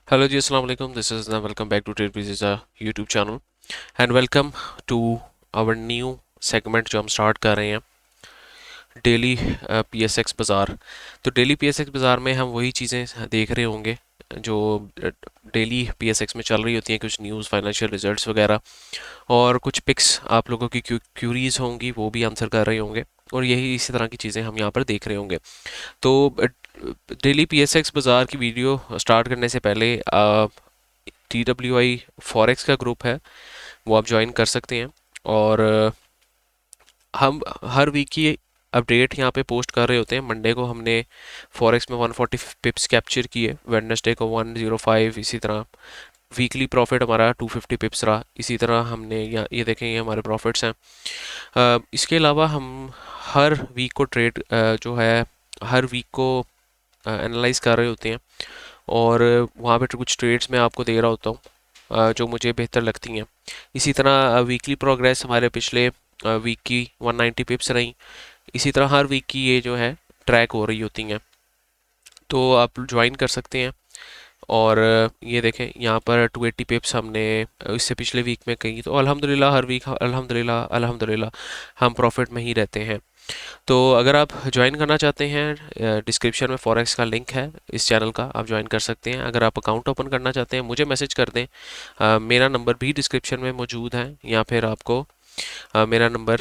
Hello ji, assalamu alaikum. This is Nam. Welcome back to Trade Pieces YouTube channel and welcome to our new segment जो हम start कर रहे हैं daily PSX बाज़ार। तो daily PSX बाज़ार में हम वही चीज़ें देख रहे होंगे जो डेली PSX में चल रही होती हैं, कुछ न्यूज़, फाइनेंशियल रिजल्ट्स वगैरह, और कुछ पिक्स आप लोगों की क्यूरीज होंगी वो भी आंसर कर रहे होंगे, और यही इसी तरह की चीज़ें हम यहाँ पर देख रहे होंगे। तो डेली PSX बाज़ार की वीडियो स्टार्ट करने से पहले TWI फॉरेक्स का ग्रुप है, वो आप ज्वाइन कर सकते हैं। और हम हर वीक की अपडेट यहाँ पे पोस्ट कर रहे होते हैं। मंडे को हमने फॉरेक्स में 140 पिप्स कैप्चर किए, वेडनेसडे को 105, इसी तरह वीकली प्रॉफिट हमारा 250 पिप्स रहा। इसी तरह हमने ये देखें, ये हमारे प्रॉफिट्स हैं। इसके अलावा हम हर वीक को ट्रेड जो है हर वीक को एनालाइज कर रहे होते हैं, और वहाँ पे कुछ ट्रेड्स मैं आपको दे रहा होता हूँ जो मुझे बेहतर लगती हैं। इसी तरह वीकली प्रोग्रेस हमारे पिछले वीक की 190 पिप्स रही। इसी तरह हर वीक की ये जो है ट्रैक हो रही होती हैं, तो आप ज्वाइन कर सकते हैं। और ये देखें यहाँ पर 280 पिप्स हमने इससे पिछले वीक में कही, तो अल्हम्दुलिल्लाह हर वीक अल्हम्दुलिल्लाह अल्हम्दुलिल्लाह हम प्रॉफिट में ही रहते हैं। तो अगर आप ज्वाइन करना चाहते हैं, डिस्क्रिप्शन में फॉरेक्स का लिंक है इस चैनल का, आप ज्वाइन कर सकते हैं। अगर आप अकाउंट ओपन करना चाहते हैं मुझे मैसेज कर दें, मेरा नंबर भी डिस्क्रिप्शन में मौजूद है, या फिर आपको मेरा नंबर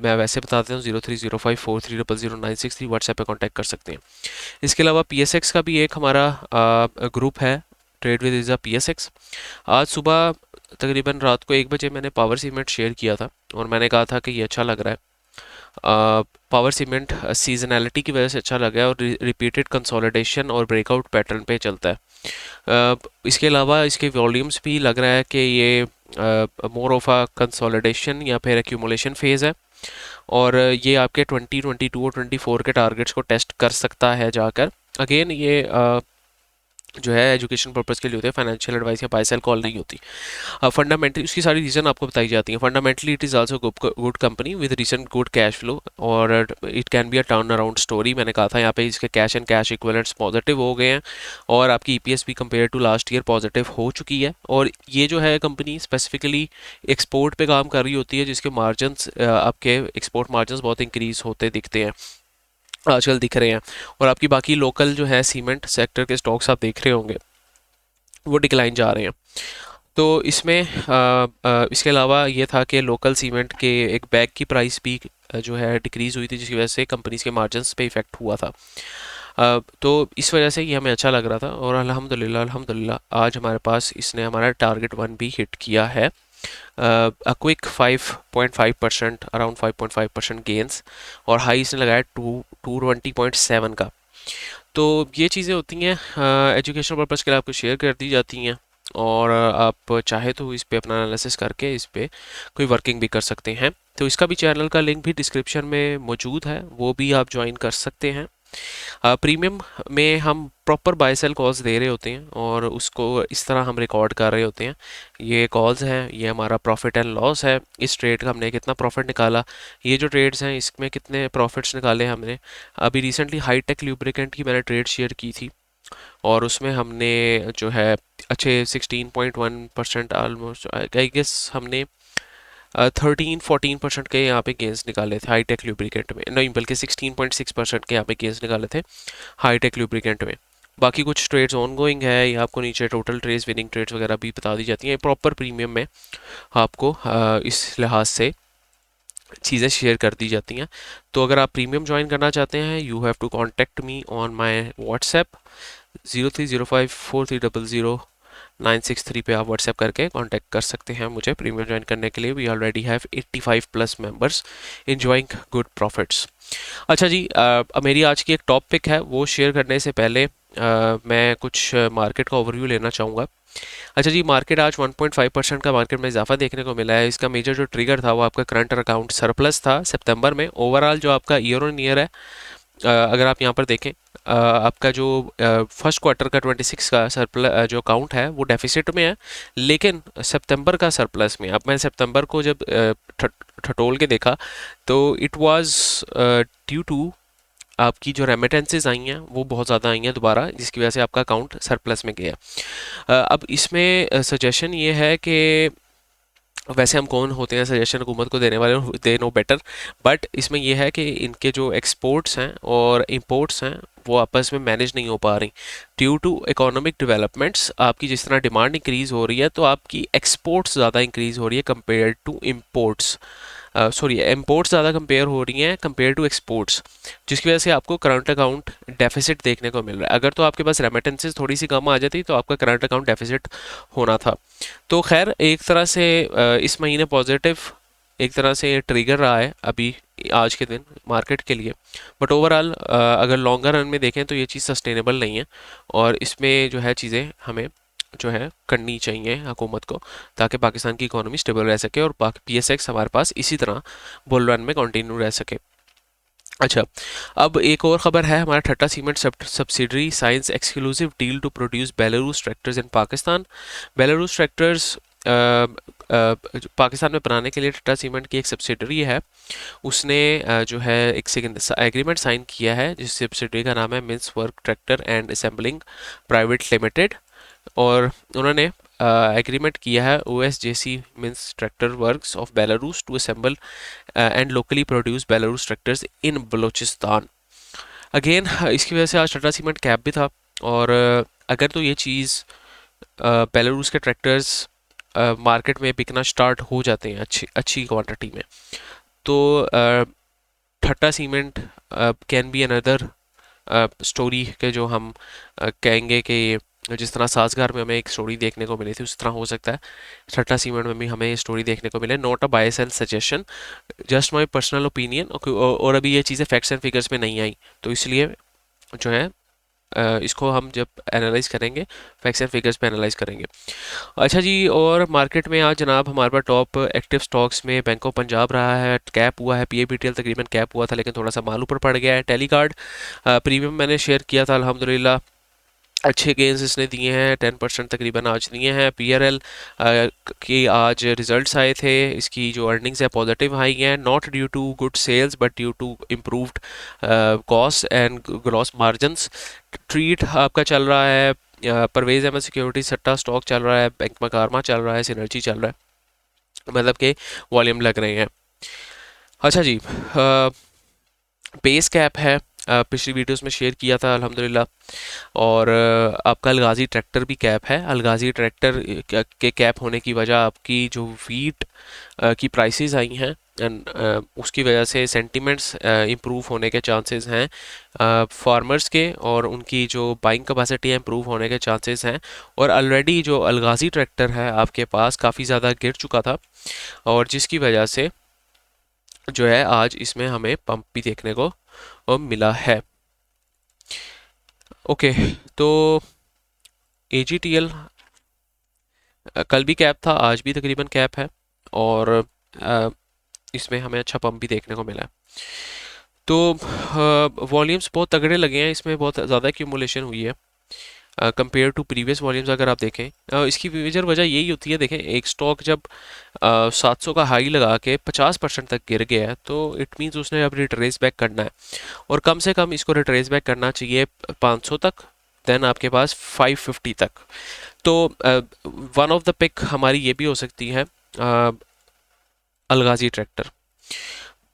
मैं वैसे बता देता हूँ 030543000963, व्हाट्सएप पे कांटेक्ट कर सकते हैं। इसके अलावा PSX का भी एक हमारा ग्रुप है, ट्रेड विद इज़ा PSX। आज सुबह तकरीबन रात को 1 बजे मैंने पावर सीमेंट शेयर किया था, और मैंने कहा था कि ये अच्छा लग रहा है। पावर सीमेंट सीजनैलिटी की वजह से अच्छा लगा है, और रिपीटेड कंसोलिडेशन और ब्रेकआउट पैटर्न पे चलता है। इसके अलावा इसके वॉल्यूम्स भी लग रहा है कि ये मोर ऑफ अ कंसोलिडेशन या फिर एक्यूमुलेशन फेज़ है, और ये आपके 2022 और 24 के टारगेट्स को टेस्ट कर सकता है जाकर। अगेन ये जो है एजुकेशन पर्पज़ के लिए होते हैं, फाइनेंशियल एडवाइस या बाय सेल कॉल नहीं होती। फंडामेंटली उसकी सारी रीज़न आपको बताई जाती हैं। Fundamentally it is also good company with recent good cash flow, और it can be a turnaround story. मैंने कहा था यहाँ पे इसके cash and cash equivalents positive हो गए हैं, और आपकी EPS भी compare to last year positive हो चुकी है। और ये जो है कंपनी स्पेसिफिकली एक्सपोर्ट पे काम कर रही होती है, जिसके मार्जिनस आपके एक्सपोर्ट मार्जिनस बहुत इंक्रीज होते दिखते हैं, आजकल दिख रहे हैं। और आपकी बाकी लोकल जो है सीमेंट सेक्टर के स्टॉक्स आप देख रहे होंगे वो डिक्लाइन जा रहे हैं। तो इसमें इसके अलावा ये था कि लोकल सीमेंट के एक बैग की प्राइस भी जो है डिक्रीज़ हुई थी, जिसकी वजह से कंपनीज के मार्जिन्स पे इफेक्ट हुआ था। तो इस वजह से ये हमें अच्छा लग रहा था, और अल्हम्दुलिल्लाह अल्हम्दुलिल्लाह आज हमारे पास इसने हमारा टारगेट 1 भी हिट किया है। अ क्विक 5.5%, अराउंड 5.5% गेंस, और हाई इसने लगाया 220.7 का। तो ये चीज़ें होती हैं, एजुकेशन पर्पज़ के लिए आपको शेयर कर दी जाती हैं, और आप चाहे तो इस पे अपना एनालिसिस करके इस पे कोई वर्किंग भी कर सकते हैं। तो इसका भी चैनल का लिंक भी डिस्क्रिप्शन में मौजूद है, वो भी आप ज्वाइन कर सकते हैं। प्रीमियम में हम प्रॉपर बाय सेल कॉल्स दे रहे होते हैं, और उसको इस तरह हम रिकॉर्ड कर रहे होते हैं। ये कॉल्स हैं, ये हमारा प्रॉफिट एंड लॉस है, इस ट्रेड का हमने कितना प्रॉफिट निकाला, ये जो ट्रेड्स हैं इसमें कितने प्रॉफिट्स निकाले हमने। अभी रिसेंटली हाईटेक ल्यूब्रिकेंट की मैंने ट्रेड शेयर की थी, और उसमें हमने जो है अच्छे 16.1% ऑलमोस्ट आई गेस हमने 13-14% के यहाँ पे गेंस निकाले थे हाईटेक ल्यूब्रिकेंट में, नहीं बल्कि 16.6% के यहाँ पे गेंस निकाले थे हाईटेक ल्यूब्रिकेंट में। बाकी कुछ ट्रेड्स ऑन गोइंग है, ये आपको नीचे टोटल ट्रेड्स, विनिंग ट्रेड्स वगैरह भी बता दी जाती हैं। प्रॉपर प्रीमियम में आपको इस लिहाज से चीज़ें शेयर कर दी जाती हैं। तो अगर आप प्रीमियम ज्वाइन करना चाहते हैं, you have to contact me on my WhatsApp 030543000963 पे आप व्हाट्सएप करके कांटेक्ट कर सकते हैं मुझे प्रीमियम ज्वाइन करने के लिए। We already have 85 plus members enjoying good profits. अच्छा जी, मेरी आज की एक टॉपिक है, वो शेयर करने से पहले मैं कुछ मार्केट का ओवरव्यू लेना चाहूँगा। अच्छा जी, मार्केट आज 1.5% का मार्केट में इजाफा देखने को मिला है। इसका मेजर जो ट्रिगर था वो आपका करंट अकाउंट सरप्लस था सितंबर में। ओवरऑल जो आपका ईयर ऑन ईयर है, अगर आप यहाँ पर देखें, आपका जो फर्स्ट क्वार्टर का 26 का सरप्लस जो अकाउंट है वो डेफिसिट में है, लेकिन सितंबर का सरप्लस में। अब मैं सितंबर को जब ठटोल के देखा तो इट वाज ड्यू टू आपकी जो रेमिटेंसेज आई हैं वो बहुत ज़्यादा आई हैं दोबारा, जिसकी वजह से आपका अकाउंट सरप्लस में गया। अब इसमें सजेशन ये है कि वैसे हम कौन होते हैं सजेशन हुकूमत को देने वाले, दे नो बेटर, बट इसमें यह है कि इनके जो एक्सपोर्ट्स हैं और इंपोर्ट्स हैं वो आपस में मैनेज नहीं हो पा रही ड्यू टू इकोनॉमिक डेवलपमेंट्स। आपकी जिस तरह डिमांड इंक्रीज़ हो रही है तो आपकी एक्सपोर्ट्स ज़्यादा इंक्रीज़ हो रही है compare to imports, sorry imports ज़्यादा कंपेयर हो रही हैं कंपेयर टू एक्सपोर्ट्स, जिसकी वजह से आपको करंट अकाउंट डेफिसिट देखने को मिल रहा है। अगर तो आपके पास रेमिटेंसेज थोड़ी सी कम आ जाती तो आपका करंट अकाउंट डेफिसिट होना था। तो खैर एक तरह से इस महीने पॉजिटिव एक तरह से ट्रिगर रहा है अभी आज के दिन मार्केट के लिए, बट ओवरऑल अगर लॉन्गर रन में देखें तो ये चीज़ सस्टेनेबल नहीं है और इसमें जो है चीज़ें हमें जो है करनी चाहिए हुकूमत को, ताकि पाकिस्तान की इकोनॉमी स्टेबल रह सके और PSX हमारे पास इसी तरह बुल रन में कंटिन्यू रह सके। अच्छा, अब एक और ख़बर है, हमारा Thatta cement subsidiary signs exclusive deal to produce Belarus tractors in Pakistan. Belarus tractors Pakistan में बनाने के लिए ठट्टा सीमेंट की एक सब्सिडरी है, उसने जो है एक सेकेंड एग्रीमेंट साइन किया है, जिस सब्सिडरी का नाम है means work tractor and assembling private limited, और उन्होंने एग्रीमेंट किया है OSJC means tractor works of Belarus to assemble and locally produce Belarus tractors in Balochistan. Again इसकी वजह से आज टाटा सीमेंट कैप भी था, और अगर तो ये चीज़ बेलारूस के ट्रैक्टर्स मार्केट में बिकना स्टार्ट हो जाते हैं अच्छी अच्छी क्वांटिटी में, तो Thatta cement can be another story के जो हम कहेंगे कि जिस तरह साजगार में हमें एक स्टोरी देखने को मिली थी उस तरह हो सकता है ठट्टा सीमेंट में भी हमें ये स्टोरी देखने को मिले। Not a bias and suggestion, just my personal opinion, और अभी ये चीज़ें फैक्ट्स एंड फिगर्स में नहीं आई, तो इसलिए जो है इसको हम जब एनालाइज करेंगे फैक्ट्स एंड फिगर्स पे एनालाइज करेंगे। अच्छा जी, और मार्केट में आज जनाब हमारे पास टॉप एक्टिव स्टॉक्स में बैंक ऑफ पंजाब रहा है, कैप हुआ है, PABTL तकरीबन कैप हुआ था लेकिन थोड़ा सा माल ऊपर पड़ गया है। टेलीकार्ड प्रीमियम मैंने शेयर किया था, अल्हम्दुलिल्लाह अच्छे गेंस इसने दिए हैं, 10% तकरीबन आज दिए हैं। PRL की आज रिजल्ट्स आए थे, इसकी जो अर्निंग्स है पॉजिटिव आई हैं, not due to good sales but due to improved cost and gross margins. ट्रीट आपका चल रहा है, परवेज अहमद सिक्योरिटी सट्टा स्टॉक चल रहा है, बैंक मकारमा चल रहा है, सिनर्जी चल रहा है, मतलब के वॉल्यूम लग रहे हैं। अच्छा जी, बेस कैप है, पिछली वीडियोस में शेयर किया था अल्हम्दुलिल्लाह, और आपका अलगाजी ट्रैक्टर भी कैप है। अलगाजी ट्रैक्टर के कैप होने की वजह आपकी जो वीट की प्राइसेस आई हैं एंड उसकी वजह से सेंटिमेंट्स इम्प्रूव होने के चांसेस हैं फार्मर्स के, और उनकी जो बाइंग कैपेसिटी है इम्प्रूव होने के चांसेस हैं। और ऑलरेडी जो अलगाजी ट्रैक्टर है आपके पास काफ़ी ज़्यादा गिर चुका था, और जिसकी वजह से जो है आज इसमें हमें पंप भी देखने को मिला है। ओके, तो AGTL कल भी कैप था, आज भी तकरीबन कैप है, और इसमें हमें अच्छा पंप भी देखने को मिला है। तो वॉल्यूम्स बहुत तगड़े लगे हैं, इसमें बहुत ज़्यादा एक्यूमुलेशन हुई है कंपेयर टू प्रीवियस वॉल्यूम्स। अगर आप देखें इसकी मेजर वजह यही होती है, देखें एक स्टॉक जब 700 का हाई लगा के 50% तक गिर गया है तो इट मीन्स उसने अब रिट्रेस बैक करना है, और कम से कम इसको रिट्रेस बैक करना चाहिए 500 तक, देन आपके पास 550 तक। तो वन ऑफ द पिक हमारी ये भी हो सकती है अलगाजी ट्रैक्टर,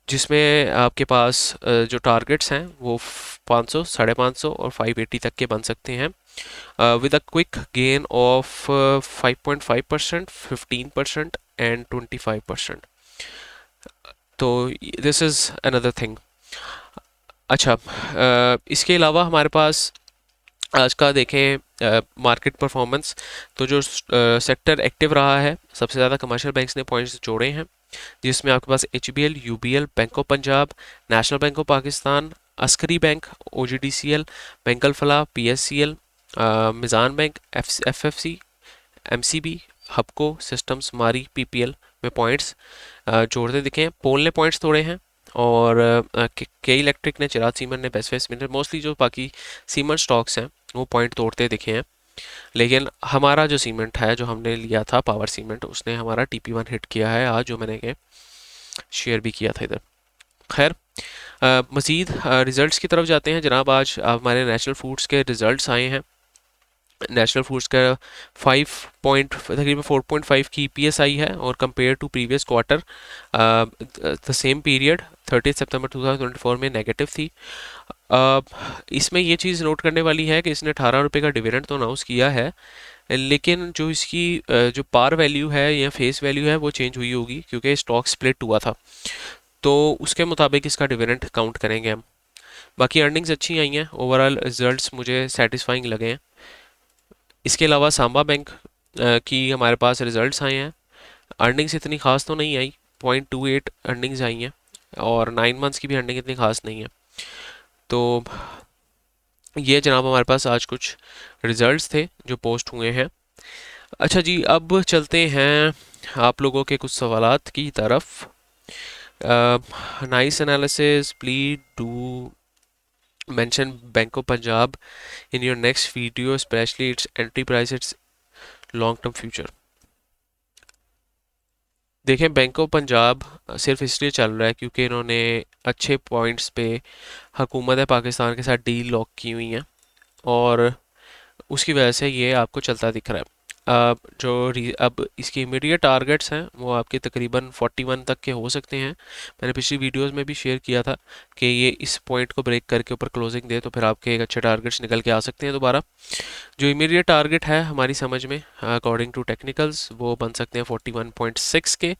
जिसमें आपके पास जो टारगेट्स हैं वो 500, 550 और 580 तक के बन सकते हैं, with a quick gain of 5.5%, 15% and 25%. तो this is another thing. अच्छा, इसके अलावा हमारे पास आज का देखें मार्केट परफॉर्मेंस, तो जो सेक्टर एक्टिव रहा है सबसे ज़्यादा कमर्शियल बैंक्स ने पॉइंट्स जोड़े हैं, जिसमें आपके पास HBL, UBL, bank of Punjab, national bank of Pakistan, Askari bank, OGDCL, bank Alfalah, PSCL, Meezan bank, FFC, MCB, Hubco systems, Mari, PPL में पॉइंट्स जोड़ते दिखे। पोल ने पॉइंट्स तोड़े हैं, और के इलेक्ट्रिक ने, चिराग सीमेंट ने, बेस्ट वेस्ट सीमेंट, मोस्टली जो बाकी सीमेंट स्टॉक्स हैं वो पॉइंट तोड़ते दिखे हैं। लेकिन हमारा जो सीमेंट है जो हमने लिया था पावर सीमेंट, उसने हमारा TP1 हिट किया है आज, जो मैंने के शेयर भी किया था इधर। खैर, मज़ीद रिज़ल्ट्स की तरफ जाते हैं जनाब। आज हमारे नेशनल फूड्स के रिज़ल्ट्स आए हैं। नेशनल फूड्स का 5 पॉइंट तकरीबन 4.5 की ईपीएस आई है, और compare to previous quarter the same period 30 सितंबर 2024 में नेगेटिव थी। इसमें ये चीज़ नोट करने वाली है कि इसने 18 रुपये का डिविडेंड तो अनाउंस किया है, लेकिन जो इसकी जो पार वैल्यू है या फेस वैल्यू है वो चेंज हुई होगी, क्योंकि स्टॉक स्प्लिट हुआ था, तो उसके मुताबिक इसका डिविडेंड काउंट करेंगे हम। बाकी अर्निंग्स अच्छी आई हैं, ओवरऑल रिजल्ट्स मुझे सेटिस्फाइंग लगे हैं। इसके अलावा सांबा बैंक की हमारे पास रिजल्ट्स आए हैं। अर्निंग्स इतनी खास तो नहीं आई, 0.28 अर्निंग्स आई हैं, और 9 मंथ्स की भी अर्निंग इतनी खास नहीं है। तो ये जनाब हमारे पास आज कुछ रिजल्ट्स थे जो पोस्ट हुए हैं। अच्छा जी, अब चलते हैं आप लोगों के कुछ सवालात की तरफ। Nice analysis, please do mention Bank of Punjab in your next video, especially its entry price, its long term future। देखें, बैंक ऑफ पंजाब सिर्फ इसलिए चल रहा है क्योंकि इन्होंने अच्छे पॉइंट्स पे हुकूमत पाकिस्तान के साथ डील लॉक की हुई है, और उसकी वजह से ये आपको चलता दिख रहा है। अब इसके इमीडिएट टारगेट्स हैं वो आपके तकरीबन 41 तक के हो सकते हैं। मैंने पिछली वीडियोस में भी शेयर किया था कि ये इस पॉइंट को ब्रेक करके ऊपर क्लोजिंग दे तो फिर आपके एक अच्छे टारगेट्स निकल के आ सकते हैं दोबारा। जो इमीडिएट टारगेट है हमारी समझ में अकॉर्डिंग टू टेक्निकल्स वो बन सकते हैं 41.6 के,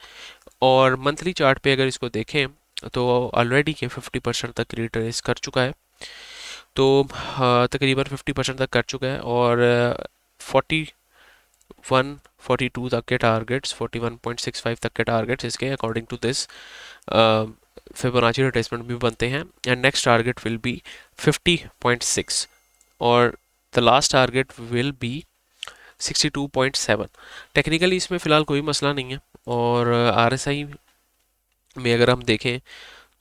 और मंथली चार्ट पे अगर इसको देखें तो ऑलरेडी ये 50% तक रिट्रेस कर चुका है। तो तकरीबन 50% तक कर चुका है, और 4142 तक के टारगेट्स, 41.65 तक के टारगेट्स इसके according to this Fibonacci retracement भी बनते हैं। And next target will be 50.6, और the last target will be 62.7। Technically इसमें फ़िलहाल कोई मसला नहीं है, और आरएसआई में अगर हम देखें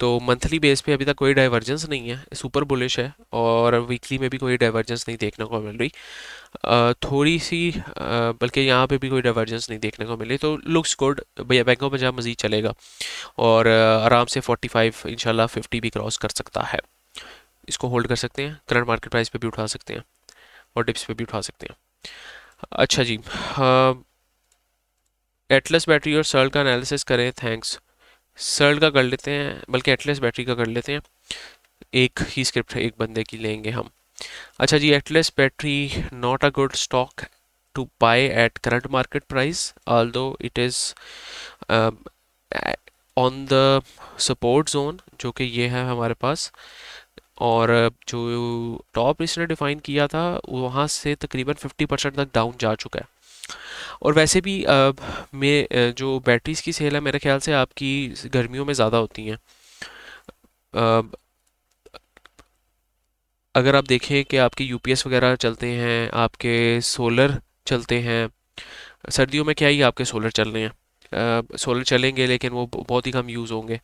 तो मंथली बेस पे अभी तक कोई डाइवर्जेंस नहीं है, सुपर बुलिश है, और वीकली में भी कोई डाइवर्जेंस नहीं देखने को मिल रही। थोड़ी सी बल्कि यहाँ पे भी कोई डाइवर्जेंस नहीं देखने को मिली, तो लुक्स गुड। भैया बैंक ऑफ पंजाब मज़ीद चलेगा, और आराम से 45 इंशाल्लाह 50 भी क्रॉस कर सकता है। इसको होल्ड कर सकते हैं, करंट मार्केट प्राइस पे भी उठा सकते हैं, और डिप्स पे भी उठा सकते हैं। अच्छा जी, एटलस बैटरी और सर्ल का एनालिसिस करें, थैंक्स। सर्ल का कर लेते हैं, बल्कि एटलस बैटरी का कर लेते हैं, एक ही स्क्रिप्ट एक बंदे की लेंगे हम। अच्छा जी, Atlas battery not a good stock to buy at current market price, although it is on the support zone, जो कि ये है हमारे पास, और जो टॉप इसने डिफाइन किया था वहाँ से तकरीबन 50% तक डाउन जा चुका है। और वैसे भी जो बैटरीज की सेल है मेरे ख्याल से आपकी गर्मियों में ज़्यादा होती हैं। अगर आप देखें कि आपके यूपीएस वगैरह चलते हैं, आपके सोलर चलते हैं, सर्दियों में क्या ही आपके सोलर चल रहे हैं, सोलर चलेंगे लेकिन वो बहुत ही कम यूज़ होंगे,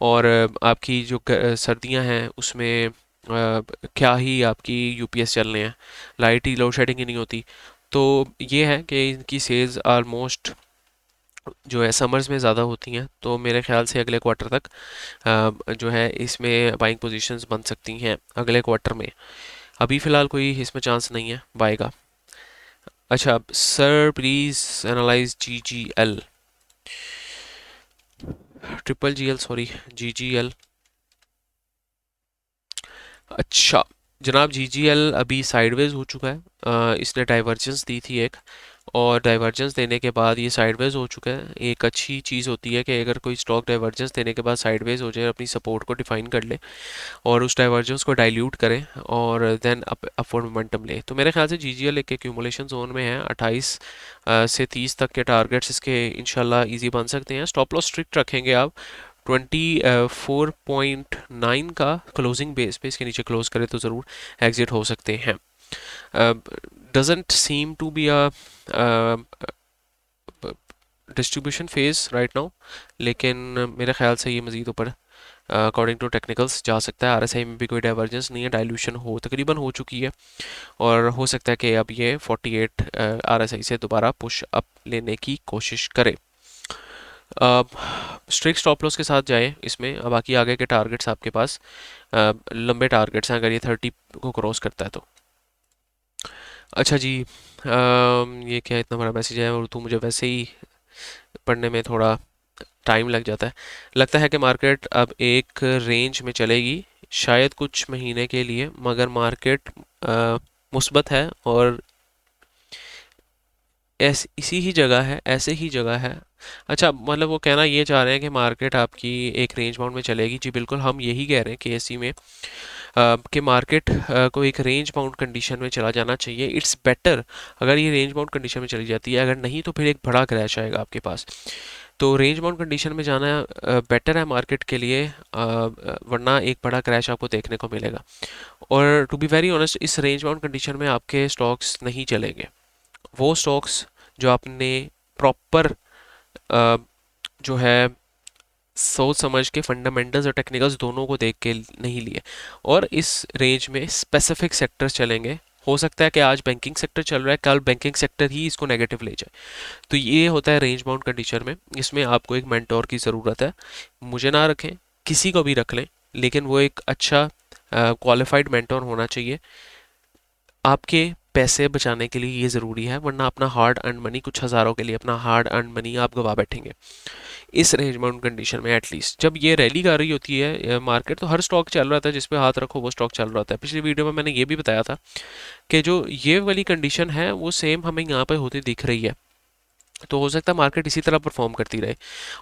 और आपकी जो सर्दियां हैं उसमें क्या ही आपकी यूपीएस चल रहे हैं, लाइट ही लोड शेडिंग ही नहीं होती। तो ये है कि इनकी सेल्स ऑलमोस्ट जो है समर्स में ज़्यादा होती हैं, तो मेरे ख्याल से अगले क्वार्टर तक जो है इसमें बाइंग पोजीशंस बन सकती हैं अगले क्वार्टर में। अभी फ़िलहाल कोई इसमें चांस नहीं है बाय का। अच्छा sir, please analyse GGL, triple GL, sorry GGL। अच्छा जनाब, GGL अभी साइडवेज हो चुका है। इसने डाइवर्जेंस दी थी एक, और डाइवर्जेंस देने के बाद ये साइडवेज हो चुका है। एक अच्छी चीज़ होती है कि अगर कोई स्टॉक डाइवर्जेंस देने के बाद साइडवेज हो जाए, अपनी सपोर्ट को डिफाइन कर ले और उस डाइवर्जेंस को डाइल्यूट करें और देन अपवर्ड मोमेंटम ले, तो मेरे ख्याल से GGL एक एक्यूमुलेशन जोन में है। 28 से 30 तक के टारगेट्स इसके इंशाल्लाह इजी बन सकते हैं। स्टॉप लॉस स्ट्रिक्ट रखेंगे आप 24.9 का क्लोजिंग बेस पे इसके नीचे क्लोज करे तो ज़रूर एग्जिट हो सकते हैं। Doesn't seem to be a distribution phase right now, लेकिन मेरे ख्याल से ये मज़ीद ऊपर अकॉर्डिंग टू टेक्निकल्स जा सकता है। आरएसआई में भी कोई डाइवर्जेंस नहीं है, डाइल्यूशन तकरीबन हो चुकी है, और हो सकता है कि अब ये 48 आरएसआई से दोबारा पुश अप लेने की कोशिश करे। स्ट्रिक्ट स्टॉप लॉस के साथ जाए इसमें। अब बाकी आगे के टारगेट्स आपके पास लंबे टारगेट्स हैं अगर ये 30 को क्रॉस करता है तो। अच्छा जी, ये क्या इतना बड़ा मैसेज है, और तो मुझे वैसे ही पढ़ने में थोड़ा टाइम लग जाता है। लगता है कि मार्केट अब एक रेंज में चलेगी शायद कुछ महीने के लिए, मगर मार्केट मुस्बत है और इसी ही जगह है, ऐसे ही जगह है। अच्छा, मतलब वो कहना ये चाह रहे हैं कि मार्केट आपकी एक रेंज बाउंड में चलेगी। जी बिल्कुल, हम यही कह रहे हैं केएससी में कि मार्केट को एक रेंज बाउंड कंडीशन में चला जाना चाहिए। इट्स बेटर अगर ये रेंज बाउंड कंडीशन में चली जाती है, अगर नहीं तो फिर एक बड़ा क्रैश आएगा आपके पास। तो रेंज बाउंड कंडीशन में जाना बेटर है मार्केट के लिए, वरना एक बड़ा क्रैश आपको देखने को मिलेगा। और टू बी वेरी ऑनेस्ट, इस रेंज बाउंड कंडीशन में आपके स्टॉक्स नहीं चलेंगे। वो स्टॉक्स जो आपने प्रॉपर जो है सोच समझ के फंडामेंटल्स और टेक्निकल्स दोनों को देख के नहीं लिए, और इस रेंज में स्पेसिफिक सेक्टर्स चलेंगे। हो सकता है कि आज बैंकिंग सेक्टर चल रहा है, कल बैंकिंग सेक्टर ही इसको नेगेटिव ले जाए। तो ये होता है रेंज बाउंड कंडीशन में। इसमें आपको एक मेंटोर की ज़रूरत है। मुझे ना रखें, किसी को भी रख लें, लेकिन वो एक अच्छा क्वालिफाइड मेंटोर होना चाहिए। आपके पैसे बचाने के लिए ये ज़रूरी है, वरना अपना हार्ड अर्न मनी, कुछ हज़ारों के लिए अपना हार्ड अर्न मनी आप गवा बैठेंगे इस रेंज बाउंड कंडीशन में। एटलीस्ट जब ये रैली कर रही होती है मार्केट, तो हर स्टॉक चल रहा था, जिस पे हाथ रखो वो स्टॉक चल रहा होता है। पिछली वीडियो में मैंने ये भी बताया था कि जो ये वाली कंडीशन है वो सेम हमें यहाँ पे होती दिख रही है। तो हो सकता है मार्केट इसी तरह परफॉर्म करती रहे।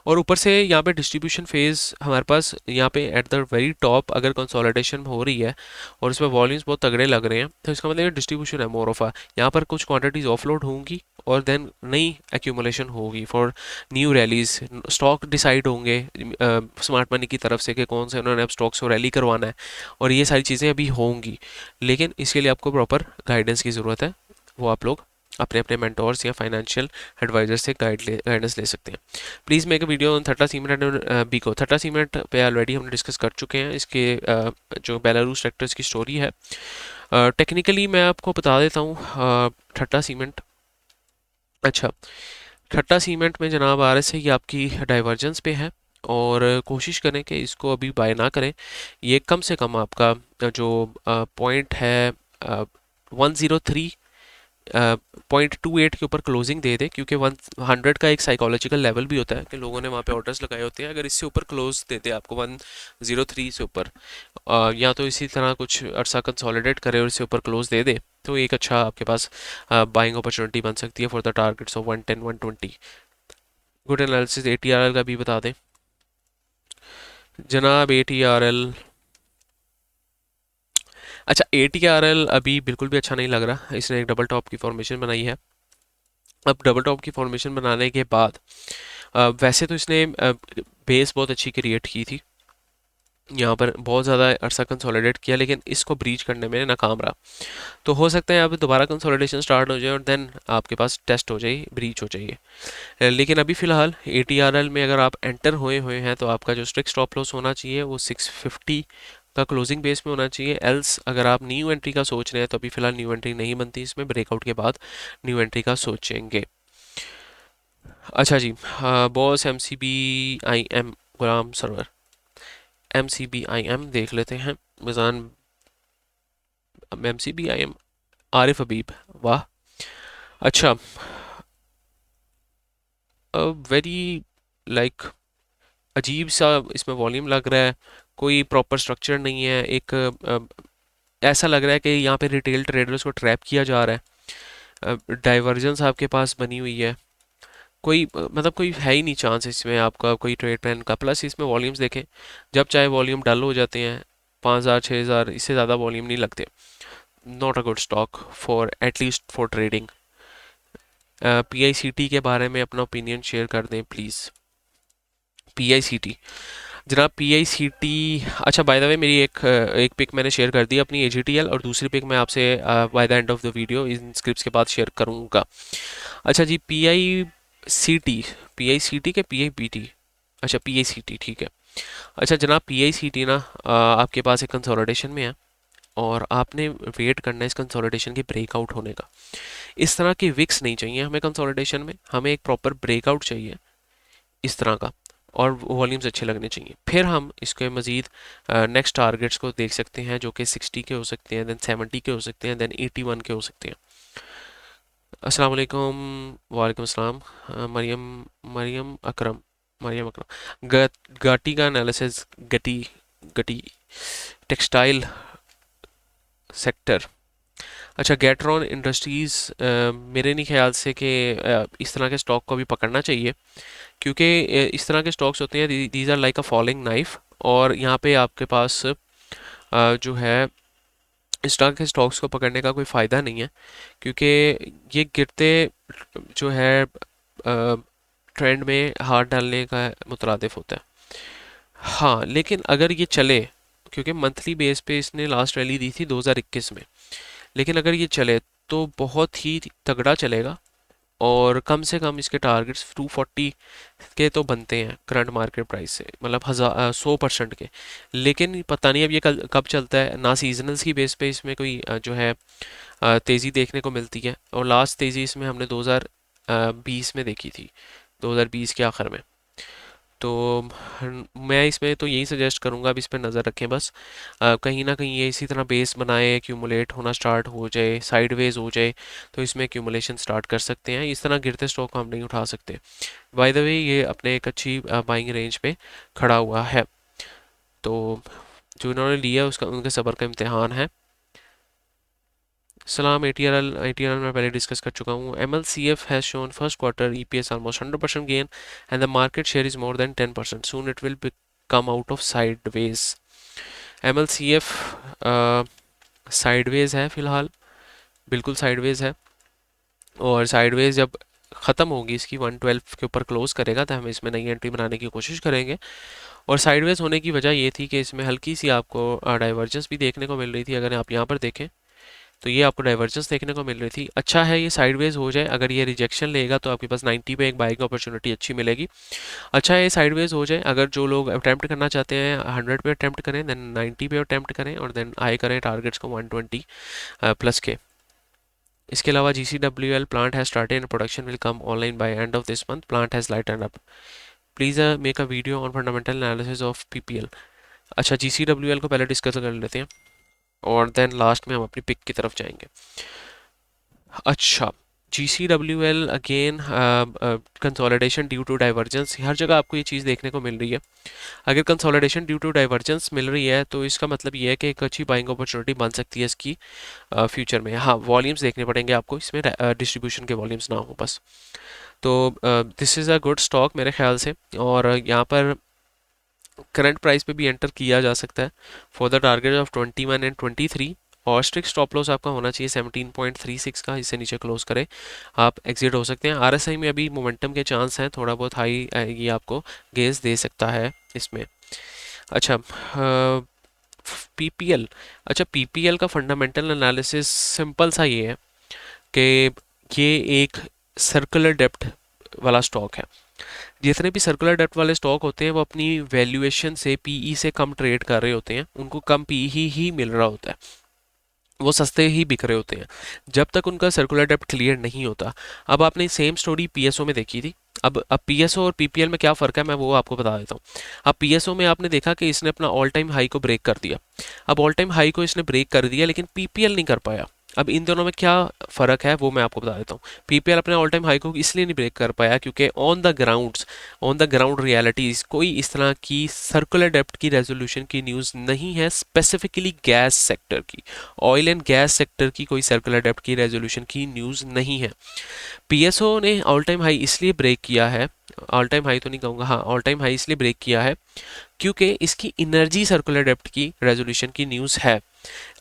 और ऊपर से यहाँ पे डिस्ट्रीब्यूशन फेज हमारे पास यहाँ पे एट द वेरी टॉप अगर कंसोलिडेशन हो रही है और इसमें वॉल्यूम्स बहुत तगड़े लग रहे हैं, तो इसका मतलब डिस्ट्रीब्यूशन है मोर ऑफ यहाँ पर कुछ क्वांटिटीज ऑफलोड होंगी और देन नई एक्यूमुलेशन होगी for new rallies. Stock decide होंगे स्मार्ट मनी की तरफ से कि कौन से उन्होंने अब स्टॉक्स को रैली करवाना है, और ये सारी चीज़ें अभी होंगी। लेकिन इसके लिए आपको प्रॉपर गाइडेंस की ज़रूरत है। वो आप लोग अपने अपने मेंटोर्स या फाइनेंशियल एडवाइजर से गाइडेंस ले सकते हैं। Please make a video on थर्टा सीमेंट एंड बीको। थर्टा सीमेंट पे ऑलरेडी हमने डिस्कस कर चुके हैं। इसके जो बेलारूस ट्रैक्टर्स की स्टोरी है, टेक्निकली मैं आपको बता देता हूँ। थर्टा सीमेंट, अच्छा, थर्टा सीमेंट में जनाब RSI ये आपकी डाइवर्जेंस पे है, और कोशिश करें कि इसको अभी बाय ना करें। ये कम से कम आपका जो पॉइंट है 103 0.28 के ऊपर क्लोजिंग दे दे, क्योंकि 100 का एक साइकोलॉजिकल लेवल भी होता है कि लोगों ने वहाँ पे ऑर्डर्स लगाए होते हैं। अगर इससे ऊपर क्लोज दे दे आपको 103 से ऊपर, या तो इसी तरह कुछ अरसा कंसोलिडेट करे और इससे ऊपर क्लोज दे दे, तो एक अच्छा आपके पास बाइंग अपॉर्चुनिटी बन सकती है for the targets of 110 120। Good analysis ATRL का भी बता दें जनाब। ATRL, अच्छा, ATRL अभी बिल्कुल भी अच्छा नहीं लग रहा। इसने एक डबल टॉप की फॉर्मेशन बनाई है। अब डबल टॉप की फॉर्मेशन बनाने के बाद वैसे तो इसने बेस बहुत अच्छी क्रिएट की थी, यहाँ पर बहुत ज़्यादा अरसा कंसोलिडेट किया, लेकिन इसको ब्रीच करने में नाकाम रहा। तो हो सकता है अब दोबारा कंसोलिडेशन स्टार्ट हो जाए और देन आपके पास टेस्ट हो जाए, ब्रीच हो जाइए। लेकिन अभी फ़िलहाल ATRL में अगर आप एंटर हुए हुए हैं तो आपका जो स्ट्रिक्ट स्टॉप लॉस होना चाहिए वो 650 का क्लोजिंग बेस में होना चाहिए। एल्स अगर आप न्यू एंट्री का सोच रहे हैं तो अभी फ़िलहाल न्यू एंट्री नहीं बनती, इसमें ब्रेकआउट के बाद न्यू एंट्री का सोचेंगे। अच्छा जी, बॉस MCBIM गुलाम सरवर, MCBIM देख लेते हैं। मिजान MCBIM, आरिफ हबीब, वाह, अच्छा, वेरी लाइक अजीब सा इसमें वॉल्यूम लग रहा है, कोई प्रॉपर स्ट्रक्चर नहीं है। एक ऐसा लग रहा है कि यहाँ पे रिटेल ट्रेडर्स को ट्रैप किया जा रहा है। डाइवर्जेंस आपके पास बनी हुई है, कोई मतलब कोई है ही नहीं चांस इसमें आपका कोई ट्रेड प्लान का। प्लस इसमें वॉल्यूम्स देखें, जब चाहे वॉल्यूम डल हो जाते हैं, 5000 6000 इससे ज़्यादा वॉल्यूम नहीं लगते। Not a good stock for at least for trading. PICT के बारे में अपना ओपिनियन शेयर कर दें प्लीज़। PICT जनाब, PICT, अच्छा, बाय द वे मेरी एक पिक मैंने शेयर कर दी अपनी AGTL, और दूसरी पिक मैं आपसे by the end of the video in scripts के बाद शेयर करूँगा। अच्छा जी, PICT, PICT के PIPT, अच्छा PICT, ठीक है। अच्छा जनाब, PICT ना आपके पास एक कंसोलिडेशन में है, और आपने वेट करना है इस कंसोलिडेशन के ब्रेकआउट होने का। इस तरह के विक्स नहीं चाहिए हमें कंसोलिडेशन में, हमें एक प्रॉपर ब्रेकआउट चाहिए। इस तरह का, और वॉल्यूम्स अच्छे लगने चाहिए। फिर हम इसके मज़ीद नेक्स्ट टारगेट्स को देख सकते हैं, जो कि 60 के हो सकते हैं, देन 70 के हो सकते हैं, देन 81 के हो सकते हैं। अस्सलाम वालेकुम। वालेकुम अस्सलाम। मरियम मरियम अकरम मरियम अकरम। गाटी का एनालिसिस, गटी गटी टेक्सटाइल सेक्टर। अच्छा, गैट्रॉन इंडस्ट्रीज़, मेरे नहीं ख्याल से कि इस तरह के स्टॉक को भी पकड़ना चाहिए, क्योंकि इस तरह के स्टॉक्स होते हैं, these are like a falling knife, और यहाँ पे आपके पास जो है इस तरह के स्टॉक्स को पकड़ने का कोई फ़ायदा नहीं है, क्योंकि ये गिरते जो है ट्रेंड में हाथ डालने का मुतरादिफ होता है। हाँ, लेकिन अगर ये चले, क्योंकि मंथली बेस पे इसने लास्ट रैली दी थी 2021 में, लेकिन अगर ये चले तो बहुत ही तगड़ा चलेगा, और कम से कम इसके टारगेट्स 240 के तो बनते हैं करंट मार्केट प्राइस से, मतलब 100% के। लेकिन पता नहीं अब ये कब चलता है, ना सीजनल्स की बेस पे इसमें कोई जो है तेज़ी देखने को मिलती है, और लास्ट तेज़ी इसमें हमने 2020 में देखी थी, 2020 के आखिर में। तो मैं इसमें तो यही सजेस्ट करूँगा, अब इस पर नज़र रखें बस, कहीं ना कहीं ये इसी तरह बेस बनाए, एक्यूमुलेट होना स्टार्ट हो जाए, साइडवेज हो जाए, तो इसमें एक्यूमुलेशन स्टार्ट कर सकते हैं। इस तरह गिरते स्टॉक को हम नहीं उठा सकते। बाय द वे, ये अपने एक अच्छी बाइंग रेंज पे खड़ा हुआ है, तो जो इन्होंने लिया उसका उनके सब्र का इम्तिहान है। सलाम। ATRL मैं पहले डिस्कस कर चुका हूँ। MLCF has shown first quarter EPS almost 100% gain and the market share is more than 10%. Soon it will come out of sideways. MLCF sideways है फ़िलहाल, बिल्कुल साइडवेज है, और साइडवेज जब ख़त्म होगी, इसकी 112 के ऊपर क्लोज करेगा, तो हम इसमें नई एंट्री बनाने की कोशिश करेंगे। और साइडवेज होने की वजह ये थी कि इसमें हल्की सी आपको डाइवर्जेंस भी देखने को मिल रही थी। अगर आप यहाँ पर देखें तो ये आपको डाइवर्जेंस देखने को मिल रही थी। अच्छा है ये साइडवेज हो जाए, अगर ये रिजेक्शन लेगा तो आपके पास 90 पे एक बाइंग अपॉर्चुनिटी अच्छी मिलेगी। अच्छा है ये साइडवेज हो जाए, अगर जो लोग अटैम्प्ट करना चाहते हैं 100 पे अटैम्प्ट करें, देन 90 पे अटैम्प्ट करें, और देन आए करें टारगेट्स को 120 प्लस के। इसके अलावा GCWL plant has started and production will come online by end of this month. Plant has lighten up. Please make a video on fundamental analysis of PPL। अच्छा, GCWL को पहले discuss कर लेते हैं, और देन लास्ट में हम अपनी पिक की तरफ जाएंगे। अच्छा, GCWL again consolidation due to divergence, हर जगह आपको ये चीज़ देखने को मिल रही है। अगर कंसोलिडेशन ड्यू टू डाइवर्जेंस मिल रही है तो इसका मतलब ये है कि एक अच्छी बाइंग अपॉर्चुनिटी बन सकती है इसकी फ्यूचर में। हाँ, वॉल्यूम्स देखने पड़ेंगे आपको, इसमें डिस्ट्रीब्यूशन के वॉल्यूम्स ना हो बस। तो this is a good stock मेरे ख्याल से, और यहाँ पर करंट प्राइस पे भी एंटर किया जा सकता है for the target of 21 and 23, और स्ट्रिक्ट स्टॉप लॉस आपका होना चाहिए 17.36 का, इससे नीचे क्लोज करे आप एग्जिट हो सकते हैं। RSI में अभी मोमेंटम के चांस हैं, थोड़ा बहुत हाई ये आपको गेज दे सकता है इसमें। अच्छा, PPL। अच्छा, PPL का फंडामेंटल एनालिसिस सिंपल सा ये है कि ये एक सर्कुलर डेप्थ वाला स्टॉक है। जितने भी सर्कुलर डेप्थ वाले स्टॉक होते हैं वो अपनी वैल्यूएशन से, PE से कम ट्रेड कर रहे होते हैं, उनको कम PE ही मिल रहा होता है, वो सस्ते ही बिक रहे होते हैं जब तक उनका सर्कुलर डेप्थ क्लियर नहीं होता। अब आपने सेम स्टोरी PSO में देखी थी। अब PSO और PPL में क्या फ़र्क है, मैं वो आपको बता देता हूँ। अब PSO में आपने देखा कि इसने अपना ऑल टाइम हाई को ब्रेक कर दिया। अब ऑल टाइम हाई को इसने ब्रेक कर दिया, लेकिन PPL नहीं कर पाया। अब इन दोनों में क्या फ़र्क है वो मैं आपको बता देता हूँ। PPL अपने ऑल टाइम हाई को इसलिए नहीं ब्रेक कर पाया क्योंकि ऑन द ग्राउंड रियलिटीज़ कोई इस तरह की सर्कुलर डेप्थ की रेजोल्यूशन की न्यूज़ नहीं है, स्पेसिफिकली गैस सेक्टर की, ऑयल एंड गैस सेक्टर की कोई सर्कुलर डेप्थ की रेजोल्यूशन की न्यूज़ नहीं है। PSO ने ऑल टाइम हाई इसलिए ब्रेक किया है, ऑल टाइम हाई तो नहीं कहूँगा, हाँ ऑल टाइम हाई इसलिए ब्रेक किया है क्योंकि इसकी एनर्जी सर्कुलर डेप्थ की रेजोल्यूशन की न्यूज़ है।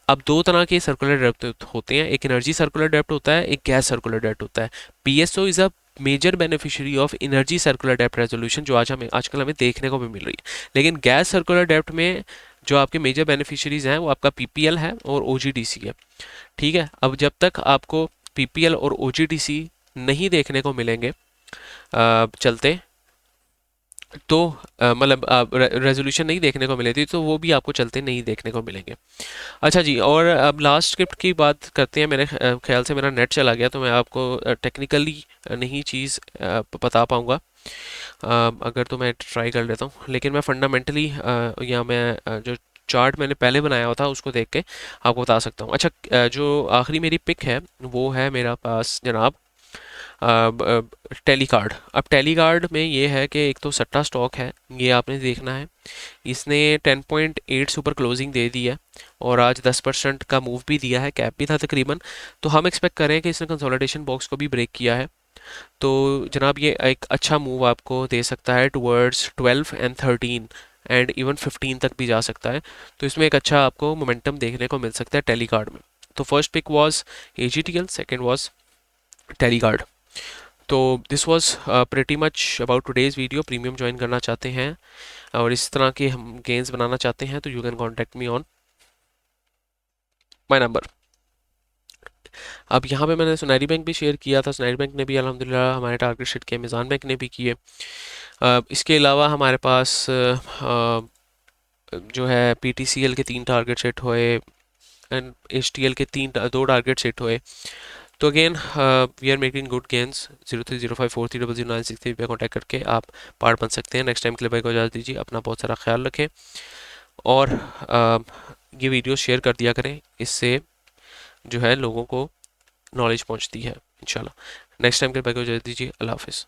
अब दो तरह के सर्कुलर डेप्थ होते हैं, एक एनर्जी सर्कुलर डेप्थ होता है, एक गैस सर्कुलर डेप्थ होता है। PSO is a major beneficiary of energy circular depth resolution, जो आजकल हमें देखने को भी मिल रही है। लेकिन गैस सर्कुलर डेप्थ में जो आपके मेजर बेनिफिशरीज हैं वो आपका PPL है और OGDC है। ठीक है, अब जब तक आपको PPL और OGDC नहीं देखने को मिलेंगे चलते, तो मतलब रेजोल्यूशन नहीं देखने को मिली थी, तो वो भी आपको चलते नहीं देखने को मिलेंगे। अच्छा जी, और अब लास्ट स्क्रिप्ट की बात करते हैं। मेरे ख्याल से मेरा नेट चला गया, तो मैं आपको टेक्निकली नहीं चीज़ बता पाऊँगा। अगर तो मैं ट्राई कर लेता हूँ, लेकिन मैं फंडामेंटली या मैं जो चार्ट मैंने पहले बनाया हुआ था उसको देख के आपको बता सकता हूँ। अच्छा, जो आखिरी मेरी पिक है वो है मेरा पास जनाब टेलीकार्ड। अब टेलीकार्ड में ये है कि एक तो सट्टा स्टॉक है, ये आपने देखना है। इसने 10.8 से ऊपर क्लोजिंग दे दी है और आज 10% का मूव भी दिया है, कैप भी था तकरीबन। तो हम एक्सपेक्ट करें कि इसने कंसोलिडेशन बॉक्स को भी ब्रेक किया है। तो जनाब ये एक अच्छा मूव आपको दे सकता है टुवर्ड्स 12 एंड 13 एंड इवन 15 तक भी जा सकता है। तो इसमें एक अच्छा आपको मोमेंटम देखने को मिल सकता है टेलीकार्ड में। तो first pick was AGTL, second was Telecard. तो this was pretty much about today's video. Premium join करना चाहते हैं और इस तरह के हम गेम्स बनाना चाहते हैं तो you can contact me on my number. अब यहाँ पे मैंने सुनहरी बैंक भी शेयर किया था, सुनहरी बैंक ने भी अल्हम्दुलिल्लाह हमारे टारगेट शिट किए, अमेज़न बैंक ने भी किए। इसके अलावा हमारे पास जो है PTCL के 3 टारगेट सेट हुए एंड HTL के 2 टारगेट सेट हुए। तो again we are making good gains. 030543000963 पे कॉन्टैक्ट करके आप पार्ट बन सकते हैं। नेक्स्ट टाइम के लिए भाई को इजाज़त दीजिए, अपना बहुत सारा ख्याल रखें और ये वीडियो शेयर कर दिया करें, इससे जो है लोगों को नॉलेज पहुंचती है इंशाल्लाह। नेक्स्ट टाइम के लिए भाई को इजाज़त दीजिए। अल्लाह हाफिज़।